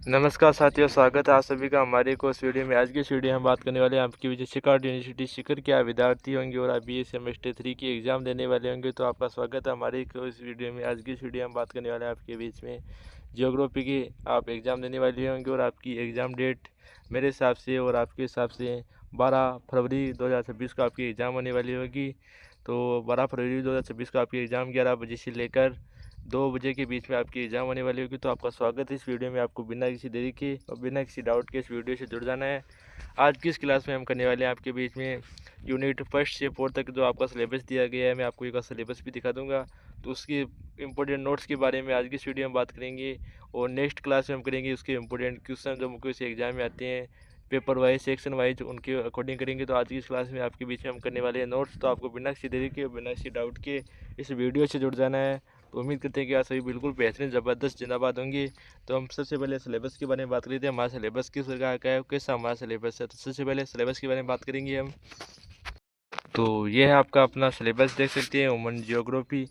नमस्कार साथियों, स्वागत है आप सभी का हमारे को इस वीडियो में। आज की इस वीडियो में हम बात करने वाले हैं आपकी विजय शिखर यूनिवर्सिटी शिखर के विद्यार्थी होंगे और आप बी सेमेस्टर 3 की एग्ज़ाम देने वाले होंगे, तो आपका स्वागत है हमारे को इस वीडियो में। आज की इस वीडियो में हम बात करने वाले हैं आपके बीच में जियोग्राफी की आप एग्ज़ाम देने वाले होंगे और आपकी एग्ज़ाम डेट मेरे हिसाब से और आपके हिसाब से 12 फरवरी 2026 को आपकी एग्ज़ाम होने वाली होगी। तो 12 फरवरी 2026 को आपकी एग्ज़ाम 11 बजे से लेकर 2 बजे के बीच में आपकी एग्ज़ाम होने वाली होगी। तो आपका स्वागत है इस वीडियो में। आपको बिना किसी देरी के और बिना किसी डाउट के इस वीडियो से जुड़ जाना है। आज की इस क्लास में हम करने वाले हैं आपके बीच में यूनिट फर्स्ट से 4 तक जो आपका सिलेबस दिया गया है। मैं आपको एक सिलेबस भी दिखा दूंगा, तो उसके इंपॉर्टेंट नोट्स के बारे में आज की इस वीडियो में बात करेंगे। और नेक्स्ट क्लास में हम करेंगे उसके इंपॉर्टेंट क्वेश्चन जो मुख्य से एग्जाम में आते हैं, पेपर वाइज सेक्शन वाइज उनके अकॉर्डिंग करेंगे। तो आज की इस क्लास में आपके बीच में हम करने वाले हैं नोट्स। तो आपको बिना किसी देरी के बिना किसी डाउट के इस वीडियो से जुड़ जाना है। तो उम्मीद करते हैं कि आप सभी बिल्कुल बेहतरीन ज़बरदस्त जिंदाबाद होंगे। तो हम सबसे पहले सिलेबस के बारे में बात करें थे। हमारा सिलेबस किस प्रकार का है, कैसा हमारा सिलेबस है। तो सबसे पहले सिलेबस के बारे में बात करेंगे हम। तो ये है आपका अपना सिलेबस, देख सकते हैं ह्यूमन जियोग्राफी।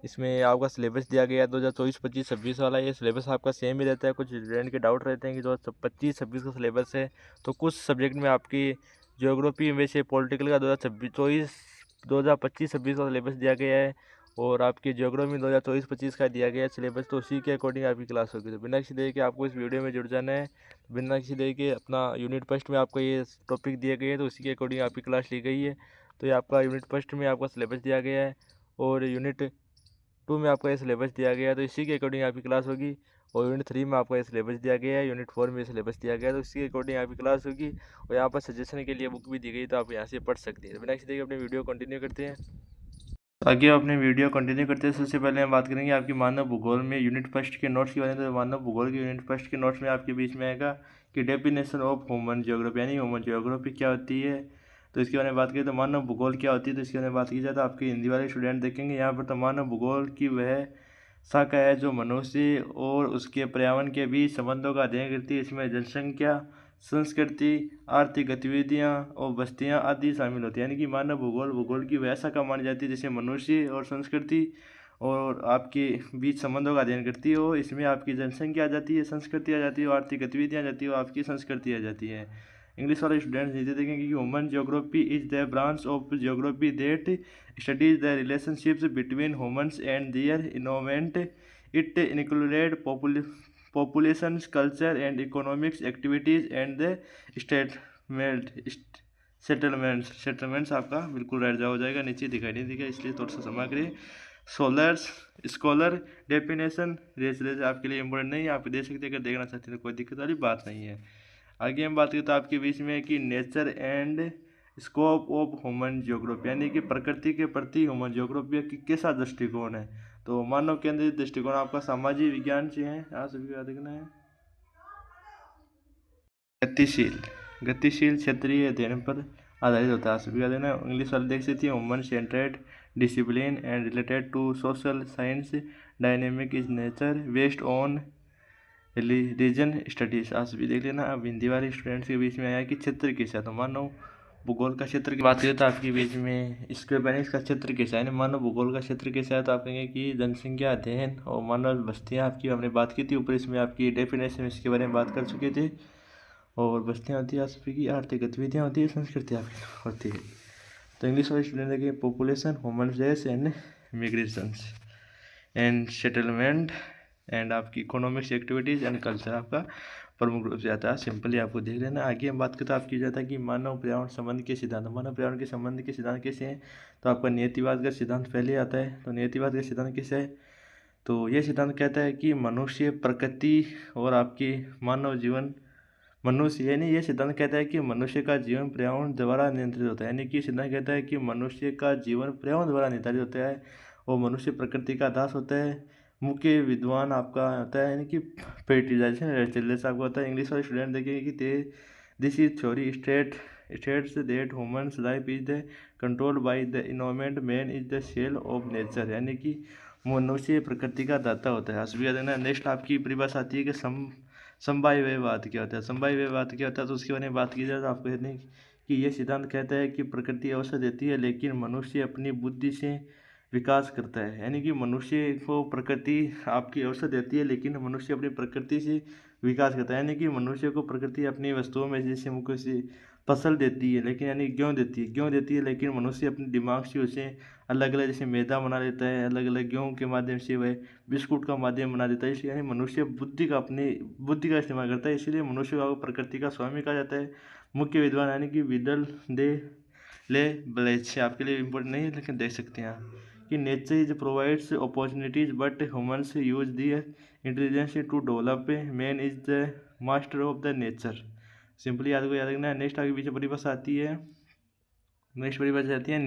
इसमें आपका सिलेबस दिया गया है 2024-25-26 वाला। ये सिलेबस आपका सेम ही रहता है। कुछ स्टूडेंट के डाउट रहते हैं कि 2025-26 का सिलेबस है, तो कुछ सब्जेक्ट में आपकी जियोग्राफी में से पॉलिटिकल का 2025-26 का सिलेबस दिया गया है और आपकी जियोग्राफी में 2024-25 का दिया गया है सिलेबस। तो उसी के अकॉर्डिंग आपकी क्लास होगी। तो बिना किसी देरी के आपको इस वीडियो में जुड़ जाना है। बिना किसी देरी के अपना यूनिट फर्स्ट में आपको ये टॉपिक दिए गए हैं, तो उसी के अकॉर्डिंग आपकी क्लास ली गई है। तो ये आपका यूनिट फर्स्ट में आपका सिलेबस दिया गया है और यूनिट 2 में आपका ये सिलेबस दिया गया है, तो इसी के अकॉर्डिंग आपकी क्लास होगी। और यूनिट 3 में आपका ये सिलेबस दिया गया है, यूनिट 4 में सिलेबस दिया गया है, तो इसी के अकॉर्डिंग आपकी क्लास होगी। और यहाँ पर सजेशन के लिए बुक भी दी गई, तो आप यहाँ से पढ़ सकते हैं। तो बिना किसी देरी के अपनी वीडियो कंटिन्यू करते हैं। आगे अपने वीडियो कंटिन्यू करते हैं। सबसे पहले हम बात करेंगे आपकी मानव भूगोल में यूनिट फर्स्ट के नोट्स के बारे में। तो मानव भूगोल के यूनिट फर्स्ट के नोट्स में आपके बीच में आएगा कि डेफिनेशन ऑफ ह्यूमन जियोग्राफी, यानी ह्यूमन जियोग्राफी क्या होती है। तो इसके बारे में बात करें तो मानव भूगोल क्या होती है, तो इसके बारे में बात की जाए तो आपके हिंदी वाले स्टूडेंट देखेंगे यहाँ पर। तो मानव भूगोल की वह शाखा है जो मनुष्य और उसके पर्यावरण के बीच संबंधों का अध्ययन करती है। इसमें जनसंख्या, संस्कृति, आर्थिक गतिविधियाँ और बस्तियाँ आदि शामिल होती है। यानी कि मानव भूगोल की वह शाखा मानी जाती है जिससे मनुष्य और संस्कृति और आपके बीच संबंधों का अध्ययन करती है। और इसमें आपकी जनसंख्या आ जाती है, संस्कृति आ जाती है, और आर्थिक गतिविधियाँ आ जाती है, और आपकी संस्कृति आ जाती है। इंग्लिश वाले स्टूडेंट्स नीचे देखेंगे कि human geography is the branch of geography that studies the relationships between humans and their environment. It included populations, culture and economics activities and the statement settlements आपका बिल्कुल राइट हो जाएगा। नीचे दिखाई नहीं दिखा इसलिए थोड़ा सा क्षमा करिए। सोलर्स स्कॉलर डेफिनेशन रेस आपके लिए इंपॉर्टेंट नहीं है, आप देख सकते हैं। अगर देखना चाहते हैं तो कोई दिक्कत वाली बात नहीं है। आगे हम बात करें तो आपके बीच में कि nature and scope of human geography, यानी कि प्रकृति के प्रति ह्यूमन जियोग्राफी की कैसा दृष्टिकोण है। तो मानव केंद्रित दृष्टिकोण आपका सामाजिक विज्ञान से है, यहाँ सभी का देखना है। गतिशील गतिशील क्षेत्रीय अध्ययन पर आधारित होता है, सभी का देना है। इंग्लिश वाले देख सकती है human centred discipline and related to social science dynamic is nature based on region studies, आज भी देख लेना। अब हिंदी वाले स्टूडेंट्स के बीच में आया कि क्षेत्र कैसा है। तो मानव भूगोल का क्षेत्र की बात करें तो आपके बीच में इसके पहले इसका क्षेत्र कैसा है, मानव भूगोल का क्षेत्र कैसा है। तो आप कहेंगे कि जनसंख्या अध्ययन और मानव बस्तियाँ आपकी हमने बात की थी ऊपर, इसमें आपकी डेफिनेशन इसके बारे में बात कर चुके थे। और बस्तियाँ होती है आपकी की आर्थिक गतिविधियाँ होती है, संस्कृति आपकी होती है। तो इंग्लिश वाले स्टूडेंट देखिए population, human race and migrations and settlement and आपकी इकोनॉमिक्स एक्टिविटीज़ एंड कल्चर आपका प्रमुख रूप से आता है। सिंपली आपको देख लेना। आगे हम बात करते हैं आपकी जाता है कि मानव पर्यावरण संबंध के सिद्धांत। मानव पर्यावरण के संबंध के सिद्धांत कैसे हैं, तो आपका नियतिवाद का सिद्धांत पहले आता है। तो नियतिवाद का सिद्धांत कैसे है, तो ये सिद्धांत कहता है कि मनुष्य, प्रकृति और आपकी मानव जीवन मनुष्य, यानी ये सिद्धांत कहता है कि मनुष्य का जीवन पर्यावरण द्वारा नियंत्रित होता है। यानी कि सिद्धांत कहता है कि मनुष्य का जीवन पर्यावरण द्वारा निर्धारित होता है और मनुष्य प्रकृति का दास होता है। मुख्य विद्वान आपका होता है, यानी कि पेटिजाइजेशन रेस्टिलेस आपका होता है। इंग्लिश वाले स्टूडेंट देखेंगे कि this is theory states that humans life is the control by the environment, man is the cell of nature, यानी कि मनुष्य प्रकृति का दाता होता है। असुविधा देना। नेक्स्ट आपकी परिभाषा आती है कि समवायवाद क्या होता है। समवायवाद क्या होता है, तो उसके बारे में बात की जाए तो आपको कहते हैं कि ये सिद्धांत कहता है कि प्रकृति अवसर देती है लेकिन मनुष्य अपनी बुद्धि से विकास करता है। यानी कि मनुष्य को प्रकृति आपकी अवसर देती है लेकिन मनुष्य अपनी प्रकृति से विकास करता है, यानी कि मनुष्य को प्रकृति अपनी वस्तुओं में जैसे मुख्य से फसल देती है, लेकिन यानी गेहूँ देती है, लेकिन मनुष्य अपने दिमाग से उसे अलग अलग जैसे मैदा बना लेता है, अलग अलग गेहूँ के माध्यम से वह बिस्कुट का माध्यम बना देता है। इसलिए यानी मनुष्य बुद्धि का इस्तेमाल करता है, इसलिए मनुष्य को प्रकृति का स्वामी कहा जाता है। मुख्य विद्वान यानी कि विदल दे ले ब्लेच आपके लिए इम्पोर्टेंट नहीं है, लेकिन देख सकते हैं आप कि nature is provides opportunities but humans use their intelligence to develop. Man is the master of the nature. Simply याद रखना है। नेक्स्ट आगे पीछे परिभाषा आती है। नेक्स्ट परिभाषा आती है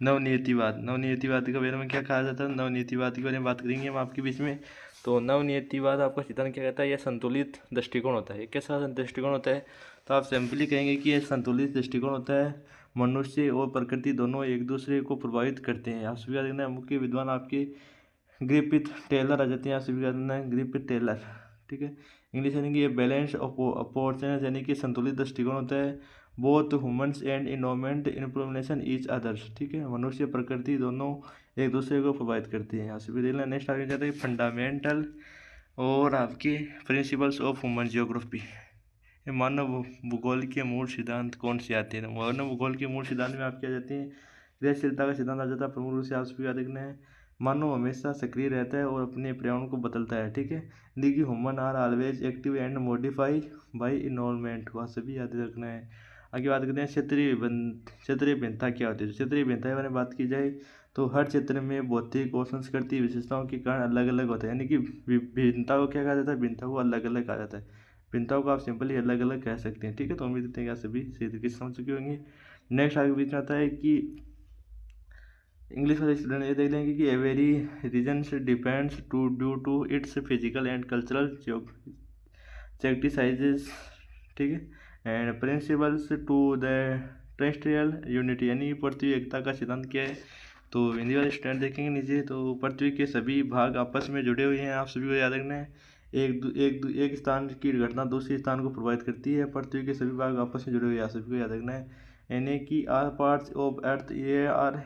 नवनियतिवाद। नवनियतिवाद के बारे में क्या कहा जाता है, नवनियतिवाद के बारे में बात करेंगे हम आपके बीच में। तो नवनियतिवाद आपका सिद्धांत क्या कहता है, यह संतुलित दृष्टिकोण होता है। कैसा दृष्टिकोण होता है, तो आप सिंपली कहेंगे कि यह संतुलित दृष्टिकोण होता है। मनुष्य और प्रकृति दोनों एक दूसरे को प्रभावित करते हैं। आप सभी याद मुख्य विद्वान आपके ग्रिफिथ टेलर आ जाते हैं। आप सभी याद ग्रिफिथ टेलर, ठीक है। इंग्लिश यानी कि ये बैलेंस अप्रोच यानी कि संतुलित दृष्टिकोण होता है। Both humans and environment influence each others, ठीक है। मनुष्य प्रकृति दोनों एक दूसरे को प्रभावित करती हैं। आप सभी देखना। नेक्स्ट आगे जाता है फंडामेंटल और आपके प्रिंसिपल्स ऑफ ह्यूमन जियोग्राफी। मानव भूगोल के मूल सिद्धांत कौन से आते हैं, मानव भूगोल के मूल सिद्धांत में आप क्या जाते हैं, क्रियाशीलता का सिद्धांत आ जाता है। प्रमुख रूप से आप सभी याद रखना है। मानव हमेशा सक्रिय रहता है और अपने पर्यावरण को बदलता है, ठीक है। देखिए human are always active and modify by environment, वह सभी याद रखना है। आगे बात करते हैं क्षेत्रीय भिन्नता क्या होती है। क्षेत्रीय भिन्नता के बारे में बात की जाए तो हर क्षेत्र में भौतिक और सांस्कृतिक विशेषताओं के कारण अलग अलग होते हैं, यानी कि भिन्नता को क्या कहा जाता है, भिन्नता को अलग अलग कहा जाता है। भिन्नताओं को आप सिंपली अलग अलग कह सकते हैं, ठीक है। तो उम्मीद करते हैं कि आप सभी सही तरीके से समझ चुके होंगे। नेक्स्ट आगे बीच में आता है कि इंग्लिश वाले स्टूडेंट ये देख लेंगे कि every region depends to due to its physical and cultural exercises, ठीक है, and principles to the terrestrial unity, यानी पृथ्वी एकता का सिद्धांत क्या है। तो हिंदी वाले स्टूडेंट देखेंगे नीचे, तो पृथ्वी के सभी भाग आपस में जुड़े हुए हैं। आप सभी को याद रखना है, एक स्थान की घटना दूसरे स्थान को प्रभावित करती है। पृथ्वी के सभी भाग आपस में जुड़े हुए हैं, आप सभी को याद रखना है। यानी कि आर पार्ट्स ऑफ अर्थ ये are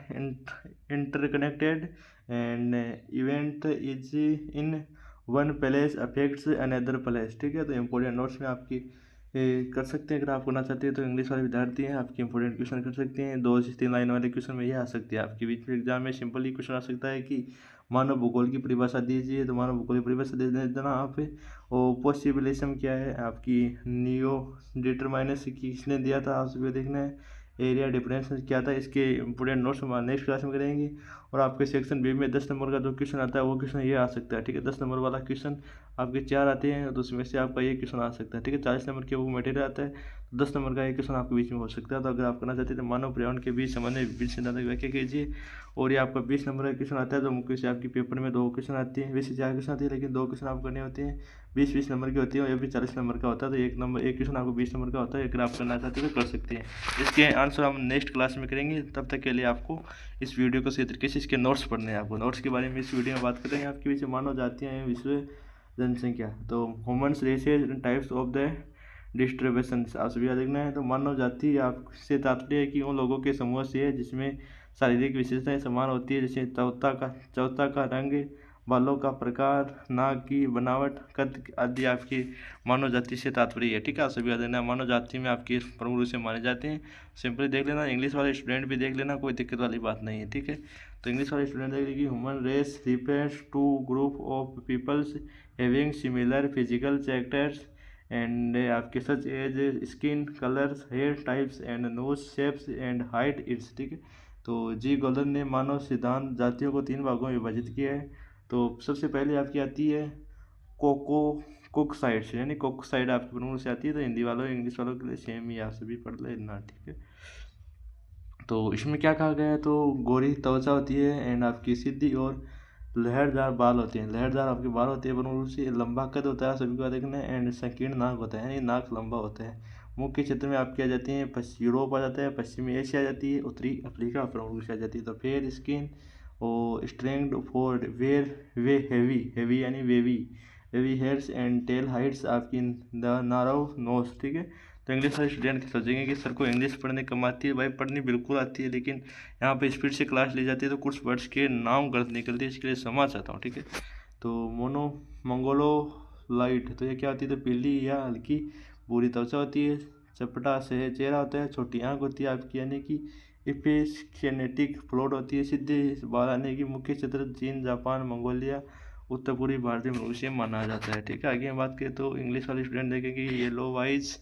interconnected and event is in one place affects another place, ठीक है। तो इंपॉर्टेंट नोट्स में आपकी कर सकते हैं। अगर आप करना चाहते हैं तो इंग्लिश वाले विद्यार्थी हैं, आपके इंपॉर्टेंट क्वेश्चन कर सकते हैं। 2 से 3 लाइन वाले क्वेश्चन में ये आ सकते हैं आपके बीच में एग्जाम में। सिंपली क्वेश्चन आ सकता है कि मानव भूगोल की परिभाषा दीजिए, तो मानव भूगोल की परिभाषा दे देना आप। और पॉसिबिलिज्म क्या है आपकी, नियो डिटरमाइनस किसने दिया था, आप सभी देखना है। एरिया डिफरेंस क्या था, इसके इंपोर्टेंट नोट्स हम नेक्स्ट क्लास में करेंगे। और आपके सेक्शन बी में 10 नंबर का जो क्वेश्चन आता है वो क्वेश्चन ये आ सकता है, ठीक है। 10 नंबर वाला क्वेश्चन आपके 4 आते हैं, तो उसमें से आपका ये क्वेश्चन आ सकता है, ठीक है। 40 नंबर के वो मटेरियल आता है, तो 10 नंबर का एक क्वेश्चन आपके बीच में हो सकता है। तो अगर आप करना चाहते हैं तो मानव पर्यावरण के बीच संबंध विभिन्न सिद्धांतों की व्याख्या कीजिए। और ये आपका 20 नंबर का क्वेश्चन आता है, तो मुख्य से आपके पेपर में 2 क्वेश्चन आते हैं, 20 से 4 क्वेश्चन आती है, लेकिन 2 क्वेश्चन आपको करने होते हैं। 20 नंबर की होती है और ये भी 40 नंबर का होता है। तो एक क्वेश्चन आपको 20 नंबर का होता है। अगर आप करना चाहते हैं तो कर सकते हैं। इसके आंसर हम नेक्स्ट क्लास में करेंगे। तब तक के लिए आपको इस वीडियो को सही तरीके से इसके नोट्स पढ़ने हैं। आपको नोट्स के बारे में इस वीडियो में बात करेंगे। आपके बीच मानव जातियाँ हैं, विश्व जनसंख्या, तो humans races types of the distribution आप सभी याद रखना है। तो मानव जाति आपसे तात्पर्य है कि उन लोगों के समूह से है जिसमें शारीरिक विशेषताएं समान होती है, जैसे चौथा का रंग, बालों का प्रकार, नाक की बनावट, कद आदि आपकी मानव जाति से तात्पर्य है, ठीक है। आप सभी याद रखना, मानव जाति में आपके प्रमुख रूप से माने जाते हैं। सिंपली देख लेना, इंग्लिश वाले स्टूडेंट भी देख लेना, कोई दिक्कत वाली बात नहीं है, ठीक है। तो इंग्लिश वाले स्टूडेंट देख लीजिए, human race refers to group of peoples having similar physical characters and आपके such as skin colours, hair types and nose shapes and height its, ठीक है। तो जी गोल्डन ने मानव सिद्धांत जातियों को 3 भागों में विभाजित किया है। तो सबसे पहले आपकी आती है कोकसाइड से, यानी कोकसाइड आपके प्रमुख से आती है। तो हिंदी वालों इंग्लिश वालों के लिए सेम ही आप सभी पढ़ लेना, ठीक है। तो इसमें क्या कहा गया है, तो गोरी त्वचा होती है एंड आपकी सीधी और लहरदार बाल होते हैं। लहरदार आपके बाल होते हैं, प्रमुख रूप से लंबा कद होता है सभी को देखना है, एंड संकीर्ण नाक होता है, यानी नाक लंबा होता है। मुख्य क्षेत्र में आपकी आ जाती हैं, यूरोप आ जाता है, पश्चिमी एशिया आ जाती है, उत्तरी अफ्रीका प्रमुख रूप से आ जाती है। तो फेयर स्किन और strength for where they heavy यानी wavy hairs and tall heights आपकी द नारो नोज, ठीक है। तो इंग्लिश वाले स्टूडेंट सोचेंगे कि सर को इंग्लिश पढ़ने कम आती है। भाई पढ़नी बिल्कुल आती है, लेकिन यहाँ पे स्पीड से क्लास ली जाती है तो कुछ वर्ड्स के नाम गलत निकलते हैं, इसके लिए समझ आता हूँ, ठीक है। तो मोनो मंगोलो लाइट, तो ये क्या होती है, तो पीली या हल्की भूरी त्वचा होती है, चपटा से चेहरा होता है, छोटी आँख होती है आपकी, यानी कि एपिस्केनेटिक प्लॉट होती है, सीधे बाल आने की मुख्य क्षेत्र चीन, जापान, मंगोलिया, उत्तर पूर्वी भारतीय मनुष्य माना जाता है। ठीक है, आगे हम बात करें तो इंग्लिश वाले स्टूडेंट देखेंगे येलो वाइज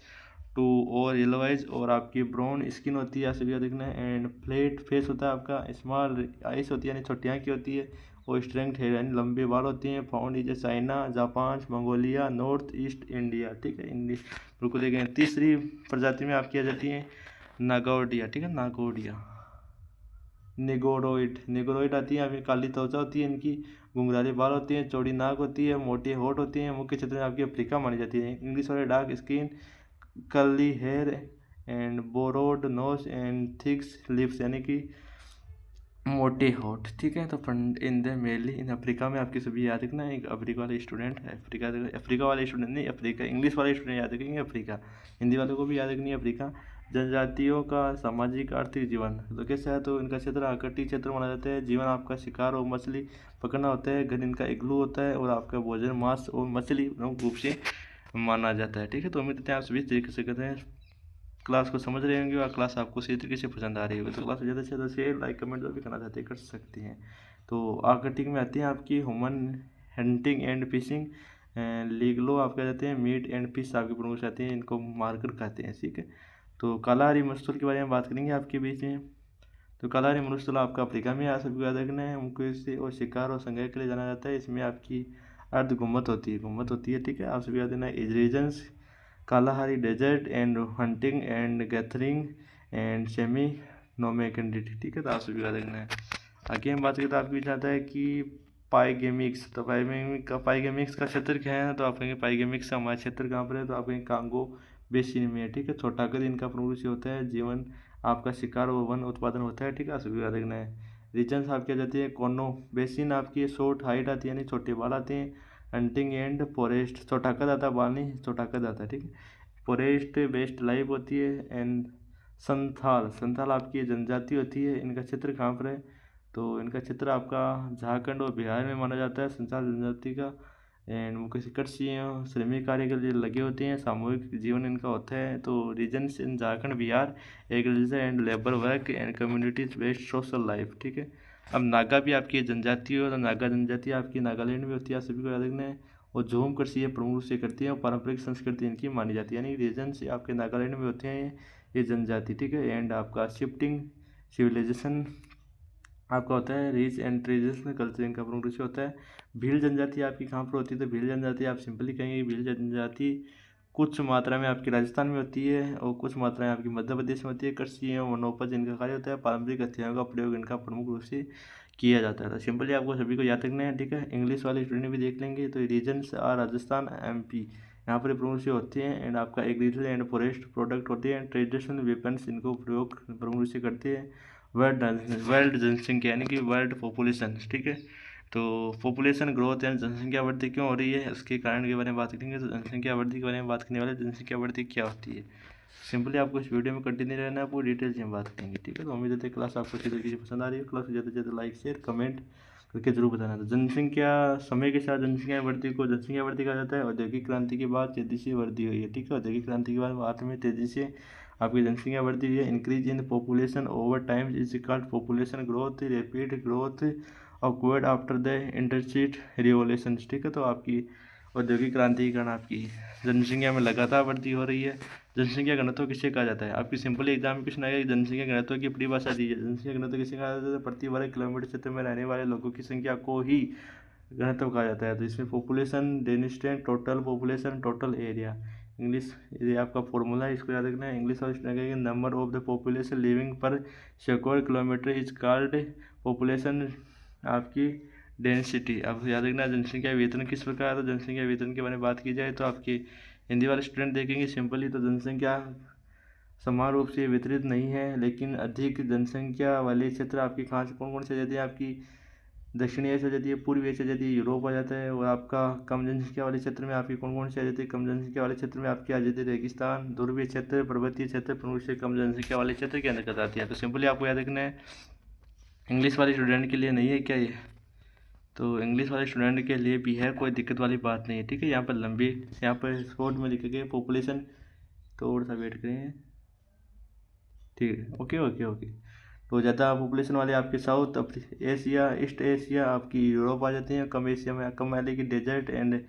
टू और येलो आइज, और आपकी ब्राउन स्किन होती है, सभी देखना है, एंड फ्लैट फेस होता है आपका, स्मॉल आइस होती है यानी छोटी आँखें होती है, और स्ट्रेंथ है यानी लंबे बाल होते हैं, found is China, Japan, Mongolia, north east India. ठीक है, इंग्लिश बिल्कुल देखें। तीसरी प्रजाति में आपकी आ जाती है नागौडिया। ठीक है, नागौडिया, नेगोरोइड आती है, आपकी काली त्वचा होती है, इनकी घुंघराले बाल होते हैं, चौड़ी नाक होती है, मोटे होठ होते हैं, मुख्य क्षेत्र में आपकी अफ्रीका मानी जाती है। इंग्लिश वाले dark skin, curly hair and borrowed nose and thicks lips, यानी कि मोटे होठ। ठीक है, तो found in the mainly in Africa में आपकी सभी याद रखना, एक अफ्रीका वाले स्टूडेंट है, अफ्रीका वाले स्टूडेंट नहीं, अफ्रीका इंग्लिश वाले स्टूडेंट याद रखेंगे अफ्रीका, हिंदी वालों को भी याद रखनी है अफ्रीका। जनजातियों का सामाजिक आर्थिक जीवन तो कैसा है, तो इनका क्षेत्र आकटिक क्षेत्र माना जाता है, जीवन आपका शिकार और मछली पकड़ना होता है, घर इनका इग्लू होता है, और आपका भोजन मांस और मछली प्रमुख रूप से माना जाता है। ठीक है, तो उम्मीद करते हैं आप सभी तरीके से करते हैं, क्लास को समझ रहे होंगे और क्लास आपको सही तरीके से पसंद आ रही होगी, तो क्लास ज़्यादा से ज़्यादा शेयर लाइक कमेंट जो भी करना चाहते हैं कर सकते हैं। तो आर्कटिक में आती हैं आपकी ह्यूमन हंटिंग एंड फिशिंग, लीगलो आपके जाते हैं मीट एंड फिश आपकी प्रमुख आते हैं, इनको मारकर खाते हैं। ठीक है, तो कालाहारी मरुस्थल के बारे में बात करेंगे आपके बीच में। तो कालाहारी मरुस्थल आपका अफ्रीका में आ सभी याद रखना है, उनको इससे और शिकार और संग्रह के लिए जाना जाता है, इसमें आपकी अर्ध घुम्मत होती है। ठीक है, आप सभी याद रखना है regions Kalahari desert and hunting and gathering and semi nomadicity. ठीक है, तो आप सभी याद रखना है। आगे हम बात करें तो आपको चाहता है कि पाइगेमिक्स, तो पाइगेमिक्स का क्षेत्र क्या है, तो आप कहेंगे पाइगेमिक्स का हमारा क्षेत्र कहाँ पर है, तो आप कहेंगे कांगो बेसिन में है। ठीक है, छोटा कद इनका प्रमुख रूप से होता है, जीवन आपका शिकार और वन उत्पादन होता है। ठीक है, आप सभी याद रखना है। रीजन्स आपकी आ जाती है कोनो बेसिन आपकी शॉर्ट हाइट आती है यानी छोटे बाल आते हैं, हंटिंग एंड फॉरेस्ट छोटा कद आता है, बाल नहीं छोटा कद आता है। ठीक है, फॉरेस्ट बेस्ड लाइफ होती है, एंड संथाल आपकी जनजाति होती है, इनका क्षेत्र कहाँ पर है, तो इनका क्षेत्र आपका झारखंड और बिहार में माना जाता है, संथाल जनजाति का, एंड मुख्य कृषि श्रमिक कार्य के लिए लगे होते हैं, सामूहिक जीवन इनका होता है। तो reasons in Jharkhand Bihar agriculture and labour work and communities based social life. ठीक है, अब नागा भी आपकी जनजाति है, और नागा जनजाति आपकी नागालैंड में होती है, सभी को याद रखना है, और झूम कृषि ये प्रमुख रूप से करती है, और पारंपरिक संस्कृति इनकी मानी जाती है, यानी रीजन्स आपके नागालैंड में होते हैं ये जनजाति। ठीक है, एंड आपका शिफ्टिंग सिविलाइजेशन आपका होता है, रिच एंड ट्रेडिशनल कल्चर इनका प्रमुख रूप से होता है। भील जनजाति आपकी कहाँ पर होती है, तो भील जनजाति आप सिंपली कहेंगे भील जनजाति कुछ मात्रा में आपकी राजस्थान में होती है, और कुछ मात्रा में आपकी मध्य प्रदेश में होती है। कृषि एवं वनोपज इनका कार्य होता है, पारंपरिक हथियारों का प्रयोग इनका प्रमुख रूप से किया जाता है। तो सिंपली आपको सभी को याद रखना है। ठीक है, इंग्लिश वाले स्टूडेंट भी देख लेंगे, तो रीजन्स आर राजस्थान MP यहाँ पर प्रमुख से होते हैं, एंड आपका एग्रीकल्चर एंड फॉरेस्ट प्रोडक्ट होते हैं, ट्रेडिशनल वेपन्स इनको प्रयोग प्रमुख रूप से करते हैं। वर्ल्ड जनसंख्या यानी कि वर्ल्ड पॉपुलेशन। ठीक है, तो पॉपुलेशन ग्रोथ यानी जनसंख्या वृद्धि क्यों हो रही है, उसके कारण के बारे में बात करेंगे। तो जनसंख्या वृद्धि के बारे में बात करने वाले, जनसंख्या वृद्धि क्या होती है, सिंपली आपको इस वीडियो में कंटिन्यू रहना है, पूरी डिटेल से हम बात करेंगे। ठीक है, तो उम्मीद है क्लास आपको अच्छी तरीके से पसंद आ रही है, क्लास को ज़्यादा से ज़्यादा लाइक शेयर कमेंट करके जरूर बताना। तो जनसंख्या समय के साथ जनसंख्या वृद्धि को जनसंख्या वृद्धि कहा जाता है। औद्योगिक क्रांति के बाद तेजी से वृद्धि हुई है। ठीक है, औद्योगिक क्रांति के बाद भारत में तेजी से आपकी जनसंख्या बढ़ती हुई है। Increase in population over time is called population growth, rapid growth awkward after the industrial revolution. ठीक है, तो आपकी औद्योगिक क्रांति के कारण आपकी जनसंख्या में लगातार वृद्धि हो रही है। जनसंख्या घनत्व किसे कहा जाता है, आपकी सिंपल एग्जाम में क्वेश्चन आएगा, जनसंख्या घनत्व की परिभाषा दीजिए। जनसंख्या घनत्व किसे कहा जाता है, प्रति वर्ग किलोमीटर क्षेत्र में रहने वाले लोगों की संख्या को ही घनत्व कहा जाता है। तो इसमें population density, total population, total area, English ये आपका फॉर्मूला है, इसको याद रखना है। इंग्लिश और student number of the population living per square kilometre is called population आपकी डेंसिटी। आप याद रखना जनसंख्या वितरण किस प्रकार है। जनसंख्या वितरण के बारे में बात की जाए तो आपके हिंदी वाले स्टूडेंट देखेंगे सिंपली, तो जनसंख्या समान रूप से वितरित नहीं है, लेकिन अधिक जनसंख्या वाले क्षेत्र आपकी कहाँ से कौन कौन से आ जाती है, आपकी दक्षिणी एशिया आ जाती है, पूर्वी एशिया आ जाती है, यूरोप आ जाता है, और आपका कम जनसंख्या वाले क्षेत्र में आपकी कौन कौन सी आ जाती है, कम जनसंख्या वाले क्षेत्र में आपकी आ जाती है रेगिस्तान, ध्रुवीय क्षेत्र, पर्वतीय क्षेत्र, प्रमुख से कम जनसंख्या वाले क्षेत्र के अंतर्गत आती है। तो सिंपली आपको याद रखना है, इंग्लिश वाले स्टूडेंट के लिए नहीं है क्या ये, तो इंग्लिश वाले स्टूडेंट के लिए भी है, कोई दिक्कत वाली बात नहीं है, ठीक है। यहाँ पर लंबी, यहाँ पर शॉर्ट में लिखे गए पॉपुलेशन, थोड़ा सा वेट करें, ठीक है, ओके ओके ओके। तो ज़्यादा पॉपुलेशन वाले आपके साउथ एशिया, ईस्ट एशिया, आपकी यूरोप आ जाती हैं। कम एशिया में कम वाले की डेजर्ट एंड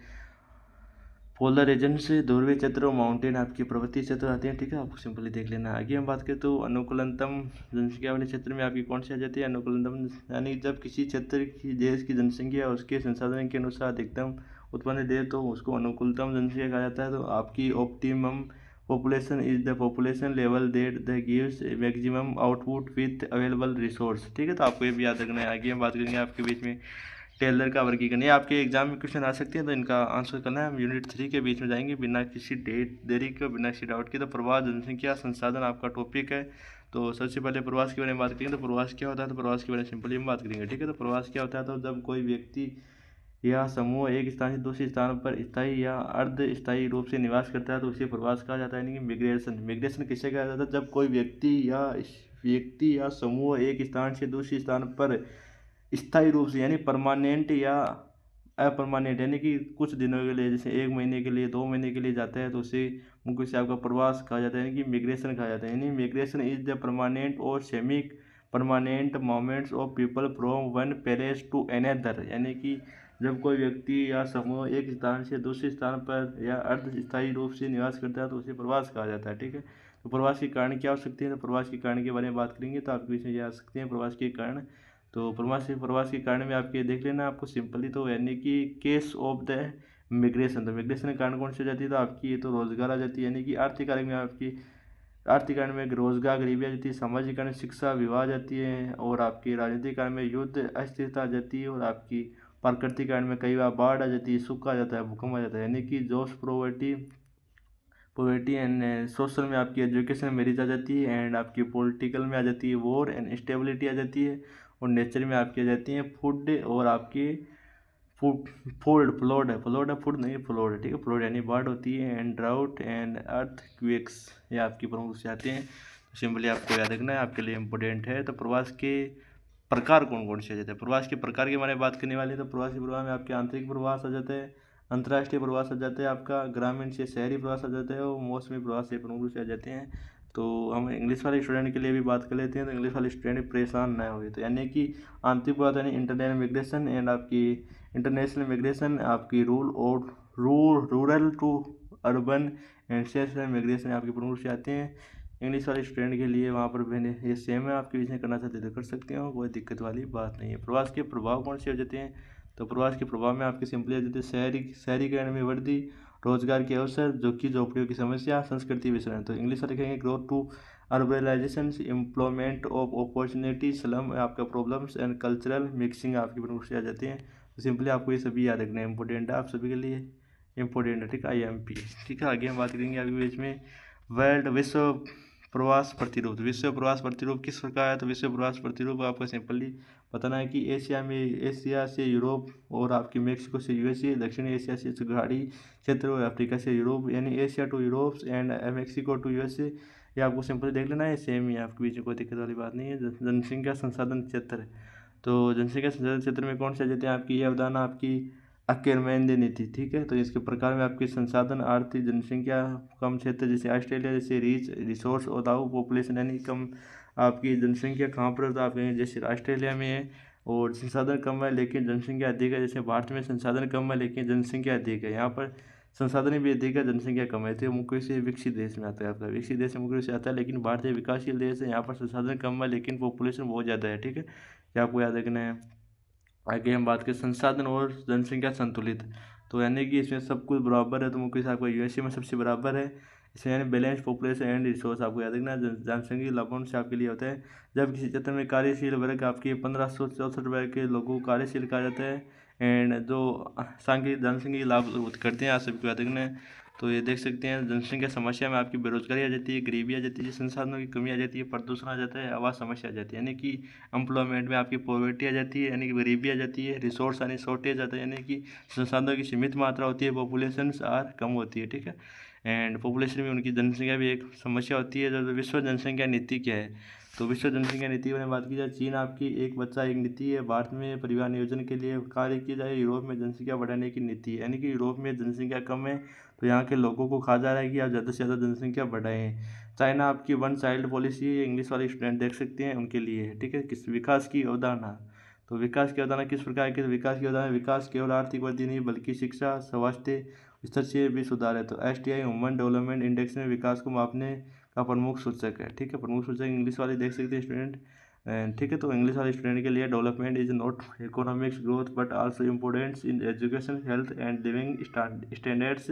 पोलर रीजन से ध्रुवीय क्षेत्र और माउंटेन आपकी पर्वतीय क्षेत्र आते हैं, ठीक है। आपको सिंपली देख लेना। आगे हम बात करें तो अनुकूलतम जनसंख्या वाले क्षेत्र में आपकी कौन सी आ जाती है? अनुकूलतम यानी जब किसी क्षेत्र की देश की जनसंख्या उसके संसाधन के अनुसार अधिकतम उत्पन्न दे तो उसको अनुकूलतम जनसंख्या कहा जाता है। तो आपकी optimum population is the population level that the gives maximum output with available resource, ठीक है। तो आपको ये भी याद रखना है। आगे हम बात करेंगे आपके बीच में टेलर का वर्गीकरण, ये आपके एग्जाम में क्वेश्चन आ सकते हैं, तो इनका आंसर करना है। हम यूनिट 3 के बीच में जाएंगे बिना किसी देरी के, बिना किसी डाउट के। तो प्रवास जनसंख्या संसाधन आपका टॉपिक है। तो सबसे पहले प्रवास के बारे में बात करेंगे। तो प्रवास क्या होता है? तो प्रवास के बारे में सिंपली हम बात करेंगे, ठीक है। तो प्रवास क्या होता है? तो जब कोई व्यक्ति या समूह एक स्थान से दूसरे स्थान पर स्थायी या अर्ध स्थायी रूप से निवास करता है तो उसे प्रवास कहा जाता है, यानी कि मिग्रेशन। मिग्रेशन किसे कहा जाता है? जब कोई व्यक्ति या समूह एक स्थान से दूसरे स्थान पर स्थायी रूप से यानी परमानेंट या अपरमानेंट यानी कि कुछ दिनों के लिए, जैसे 1 महीने के लिए, 2 महीने के लिए जाता है तो उसे मुख्य से आपका प्रवास कहा जाता है, यानी कि मिग्रेशन कहा जाता है। यानी मिग्रेशन इज द परमानेंट और semi permanent movements of people from one place to another, यानी कि जब कोई व्यक्ति या समूह एक स्थान से दूसरे स्थान पर या अर्ध स्थायी रूप से निवास करता है तो उसे प्रवास कहा जाता है, ठीक है। तो प्रवास के कारण क्या हो सकते हैं? तो प्रवास के कारण के बारे में बात करेंगे। तो आपके विषय ये आ सकते हैं प्रवास के कारण। तो प्रवास के कारण में आपके देख लेना आपको सिंपली, तो यानी कि केस ऑफ द मिग्रेशन। तो मिग्रेशन के कारण कौन सी हो जाती है? तो आपकी ये तो रोजगार आ जाती है, यानी कि आर्थिक कारण में आपकी आर्थिक कारण में रोजगार, गरीबी आ जाती है। सामाजिक कारण शिक्षा, विवाह आ जाती है। और आपकी राजनीतिक कारण में युद्ध, अस्थिरता आ जाती है। और आपकी प्राकृतिक कारण में कई बार बाढ़ आ जाती है, सूखा आ जाता है, भूकंप आ जाता है। यानी कि जॉब्स, पॉवर्टी एंड सोशल में आपकी एजुकेशन मेरिज आ जाती है। एंड आपकी पॉलिटिकल में आ जाती है वॉर एंड इंस्टेबिलिटी आ जाती है। और नेचर में आपकी आ जाती है फूड और आपकी फ्लोड है, फूड नहीं फ्लोड है, ठीक है। फ्लोड यानी बाढ़ होती है। And drought and earth quakes, ये आपकी प्रमुख से आते हैं। तो सिंपली आपको याद रखना है, आपके लिए इंपॉर्टेंट है। तो प्रवास के प्रकार कौन कौन से आ जाते हैं? प्रवास के प्रकार के बारे में बात करने वाले हैं। तो प्रवास के प्रवाह में आपके आंतरिक प्रवास आ जाते हैं, अंतर्राष्ट्रीय प्रवास आ जाते हैं, आपका ग्रामीण से शहरी प्रवास आ जाते हैं, और मौसमी प्रवास से प्रमुख रूप से आ जाते हैं। तो हम इंग्लिश वाले स्टूडेंट के लिए भी बात कर लेते हैं। तो इंग्लिश वाले स्टूडेंट परेशान ना हुए, तो यानी कि आंतरिक प्रवास यानी इंटरनल मिग्रेशन एंड आपकी इंटरनेशनल मिग्रेशन, आपकी rural to urban and seasonal migration आपके प्रमुख रूप से आते हैं। इंग्लिश वाले स्टूडेंट के लिए वहाँ पर मैंने ये सेम है, आपके विषय करना चाहते तो कर सकते हो, कोई दिक्कत वाली बात नहीं है। प्रवास के प्रभाव कौन से हो जाते हैं? तो प्रवास के प्रभाव में आपके सिंपली आ जाते हैं शहरीकरण में वृद्धि, रोजगार के अवसर, झोंपड़ियों की समस्या, संस्कृति विचरण। तो इंग्लिश वाले कहेंगे growth to urbanisation, employment of opportunity, slum आपका प्रॉब्लम्स एंड कल्चरल मिक्सिंग आपकी प्रमुख से आ जाते हैं। तो सिंपली आपको ये सभी याद रखना है, इंपॉर्टेंट है आप सभी के लिए, इंपॉर्टेंट है, ठीक है। IMP, ठीक है। आगे हम बात करेंगे आगे बीच में वर्ल्ड विश्व प्रवास प्रतिरूप। तो विश्व प्रवास प्रतिरूप किस प्रकार है? तो विश्व प्रवास प्रतिरूप आपको सिंपली बताना है कि एशिया से यूरोप, और आपकी मेक्सिको से USA, दक्षिण एशिया से पहाड़ी क्षेत्र, और अफ्रीका से यूरोप, यानी Asia to Europe and Mexico to USA। ये आपको सिंपली देख लेना है, सेम ही आपके बीच में कोई दिक्कत वाली बात नहीं है। जनसंख्या संसाधन क्षेत्र, तो जनसंख्या संसाधन क्षेत्र में कौन से आ जाते हैं? आपकी ये अवधारणा आपकी अकेरमैन नीति, ठीक है। तो इसके प्रकार में आपके संसाधन, आर्थिक, जनसंख्या, कम क्षेत्र जैसे ऑस्ट्रेलिया, जैसे रीच, रिसोर्स और दाऊ पॉपुलेशन, यानी कम आपकी जनसंख्या कहाँ पर है? तो आप जैसे ऑस्ट्रेलिया में है और संसाधन कम है लेकिन जनसंख्या अधिक है। जैसे भारत में संसाधन कम है लेकिन जनसंख्या अधिक है, यहाँ पर संसाधन भी अधिक है, जनसंख्या कम है। तो मुख्य से विकसित देश में आता है, आपका विकसित देश में मुख्य रूप से आता है। लेकिन भारत एक विकासशील देश है, यहाँ पर संसाधन कम है लेकिन पॉपुलेशन बहुत ज़्यादा है, ठीक है। ये आपको याद रखना है। आगे हम बात करें संसाधन और जनसंख्या संतुलित, तो यानी कि इसमें सब कुछ बराबर है। तो मुख्य से आपको USA में सबसे बराबर है, इसमें यानी बैलेंस पॉपुलेशन एंड रिसोर्स आपको याद रखना है। जनसंख्या लाभांश से आपके लिए होता है जब किसी क्षेत्र में कार्यशील वर्ग आपके 1564 वर्ग के लोगों को कार्यशील कहा जाता है। एंड जो सांख्यिक जनसंख्या लाभ करते हैं, आप सभी को याद रखना है। तो ये देख सकते हैं जनसंख्या समस्या में आपकी बेरोजगारी आ जाती है, गरीबी आ जाती है, संसाधनों की कमी आ जाती है, प्रदूषण आ जाता है, आवास समस्या आ जाती है, यानी कि एम्प्लॉयमेंट में आपकी पॉवर्टी आ जाती है, यानी कि गरीबी आ जाती है, रिसोर्स यानी शॉर्टेज आता है, यानी कि संसाधनों की सीमित मात्रा होती है, पॉपुलेशन आर कम होती है, ठीक है। एंड पॉपुलेशन में उनकी जनसंख्या भी एक समस्या होती है। जो विश्व जनसंख्या नीति क्या है, तो विश्व जनसंख्या नीति में बात की जाए, चीन आपकी एक बच्चा एक नीति है। भारत में परिवार नियोजन के लिए कार्य किया जाए। यूरोप में जनसंख्या बढ़ाने की नीति है, यानी कि यूरोप में जनसंख्या कम है तो यहाँ के लोगों को कहा जा रहा है कि आप ज़्यादा से ज़्यादा जनसंख्या बढ़ाएं। चाइना आपकी वन चाइल्ड पॉलिसी है, इंग्लिश वाले स्टूडेंट देख सकते हैं उनके लिए है, ठीक है। किस विकास की अवधारणा, तो विकास की अवधारणा किस प्रकार की, विकास की अवधारणा, विकास केवल आर्थिक वृद्धि नहीं बल्कि शिक्षा स्वास्थ्य स्तर से भी सुधार है। तो STI ह्यूमन डेवलपमेंट इंडेक्स में विकास को मापने का प्रमुख सूचक है, ठीक है। प्रमुख सूचक इंग्लिश वाले देख सकते हैं स्टूडेंट, ठीक है। तो इंग्लिश वाले स्टूडेंट के लिए development is not economics growth but also importants in education health and living standards.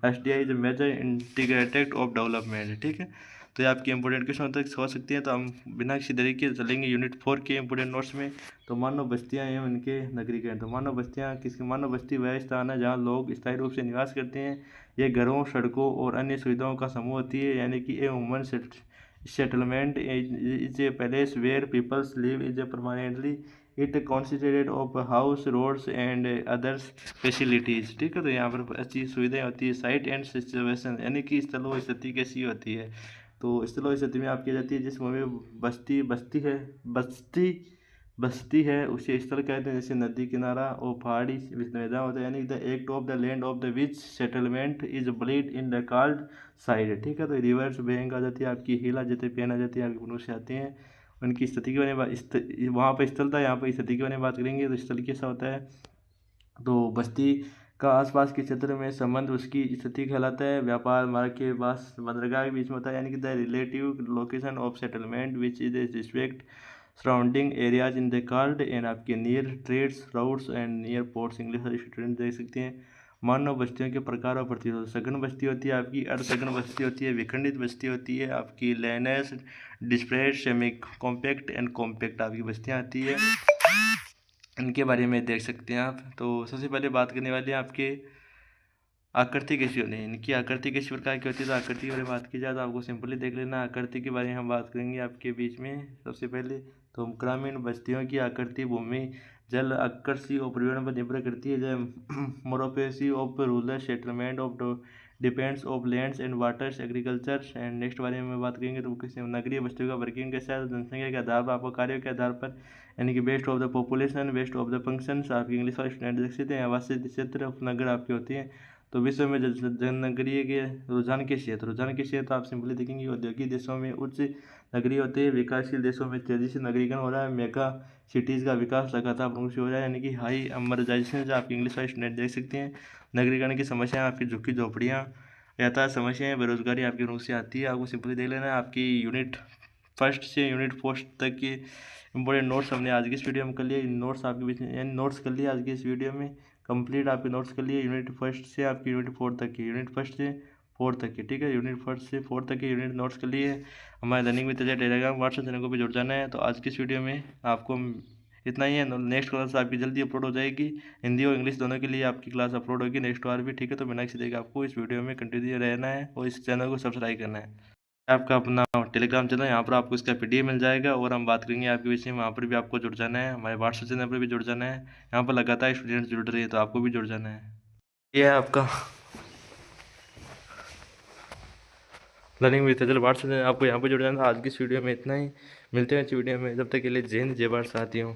STI is major integrated of development, ठीक है। तो ये आपकी इंपॉर्टेंट क्वेश्चन तक हो सकती हैं। तो हम बिना किसी तरीके से चलेंगे यूनिट 4 के इंपॉर्टेंट नोट्स में। तो मानव बस्तियाँ एवं उनके नगरीकरण, तो मानव बस्तियाँ किसकी, मानव बस्ती वह स्थान है जहाँ लोग स्थायी रूप से निवास करते हैं। ये घरों सड़कों और अन्य सुविधाओं का समूह होती है, यानी कि a human settlement is a place where peoples live is a permanently it consisted of house roads and others facilities, ठीक है। तो यहाँ पर अच्छी सुविधाएं होती है। साइट एंड सिचुएशन, यानी कि स्थलों स्थिति कैसी होती है, तो स्थलों स्थिति में आप की जाती है जिस में बस्ती है उसे स्थल कहते हैं, जैसे नदी किनारा और पहाड़ी मैदान होता है, यानी the act of the land of the which settlement is bleed in the called side, ठीक है। तो रिवर्स बैंक आ जाती है आपकी, हिल आ जाती है, पेन आ जाती है, आपकी मनुष्य आते हैं। उनकी स्थिति के बारे में वहाँ पर स्थल था, यहाँ पर स्थिति के बारे में बात करेंगे। तो स्थल कैसा होता है, तो बस्ती का आसपास के क्षेत्र में संबंध उसकी स्थिति कहलाता है। व्यापार मार्ग के पास बंदरगाह के बीच में होता है, यानी कि the relative location of settlement which is respect surrounding areas in the called and आपके near trades routes and near ports. English वाले स्टूडेंट देख सकते हैं। मानव बस्तियों के प्रकार और प्रतिरोध, सघन बस्ती होती है आपकी, अर्धसघन बस्ती होती है, विखंडित बस्ती होती है आपकी, लेनस डिस्प्रेड सेमी कॉम्पैक्ट एंड कॉम्पैक्ट आपकी बस्तियाँ आती है। इनके बारे में देख सकते हैं आप। तो सबसे पहले बात करने वाले हैं आपके आकृति कैसी होनी है, इनकी आकृति किस प्रकार की होती है। तो आकृति के बारे में बात की जाए तो आपको सिंपली देख लेना, आकृति के बारे में हम बात करेंगे आपके बीच में। सबसे पहले तो ग्रामीण बस्तियों की आकृति भूमि जल आकर्षी और परिवहन पर निर्भर करती है। जब morphology of rural settlement of depends of lands and waters agriculture and next बारे में बात करेंगे। तो किसी नगरीय बस्तियों का वर्किंग कैसा है, जनसंख्या के आधार पर, आपको कार्यों के आधार पर, यानी कि best of the population best of the functions. आपकी इंग्लिश वाले स्टूडेंट देख सकते हैं। आवासीय क्षेत्र उपनगर आपकी होती हैं। तो विश्व में जननगरीय के रुझान कैसी है, तो रुझान कैसी है, तो आप सिंपली देखेंगे औद्योगिक देशों में उच्च नगरीय होते हैं, विकासशील देशों में तेजी से नगरीकरण हो रहा है, मेगा सिटीज़ का विकास लगातार प्रमुख से हो रहा है, यानी कि हाई अमर्जाइजेशन जो आपकी इंग्लिश वाले स्टूडेंट देख सकते हैं। नगरीकरण की समस्याएं आपकी झुग्गी झोपड़ियाँ, यातायात समस्याएं, बेरोजगारी आपकी प्रमुख से आती है। आपको सिंपली देख लेना है। आपकी यूनिट 1 से यूनिट 4 तक की इंपॉर्टेंट नोट्स हमने आज की इस वीडियो में कर लिए। नोट्स आपके बीच में नोट्स कर लिए आज की इस वीडियो में कंप्लीट, आपके नोट्स कर लिए यूनिट 1 से आपकी यूनिट 4 तक की, यूनिट 1 से 4 तक की, ठीक है। यूनिट 1 से 4 तक की यूनिट नोट्स कर लिए। हमारे रनिंग में टेलीग्राम व्हाट्सएप चैनल को भी जुड़ जाना है। तो आज की इस वीडियो में आपको इतना ही है। नेक्स्ट क्लास आपकी जल्दी अपलोड हो जाएगी, हिंदी और इंग्लिश दोनों के लिए आपकी क्लास अपलोड होगी नेक्स्ट बार भी, ठीक है। तो बिना किसी देगा आपको इस वीडियो में कंटिन्यू रहना है और इस चैनल को सब्सक्राइब करना है। आपका अपना टेलीग्राम चैनल, यहाँ पर आपको इसका PDF मिल जाएगा और हम बात करेंगे आपके विषय में। वहाँ पर भी आपको जुड़ जाना है, हमारे व्हाट्सएप चैनल पर भी जुड़ जाना है। यहाँ पर लगातार स्टूडेंट्स जुड़ रहे हैं तो आपको भी जुड़ जाना है। ये है आपका learning with Tejal WhatsApp channel, आपको यहाँ पर जुड़ जाना है। आज की इस वीडियो में इतना ही, मिलते हैं इस वीडियो में, जब तक के लिए जय हिंद जय भारत साथियों।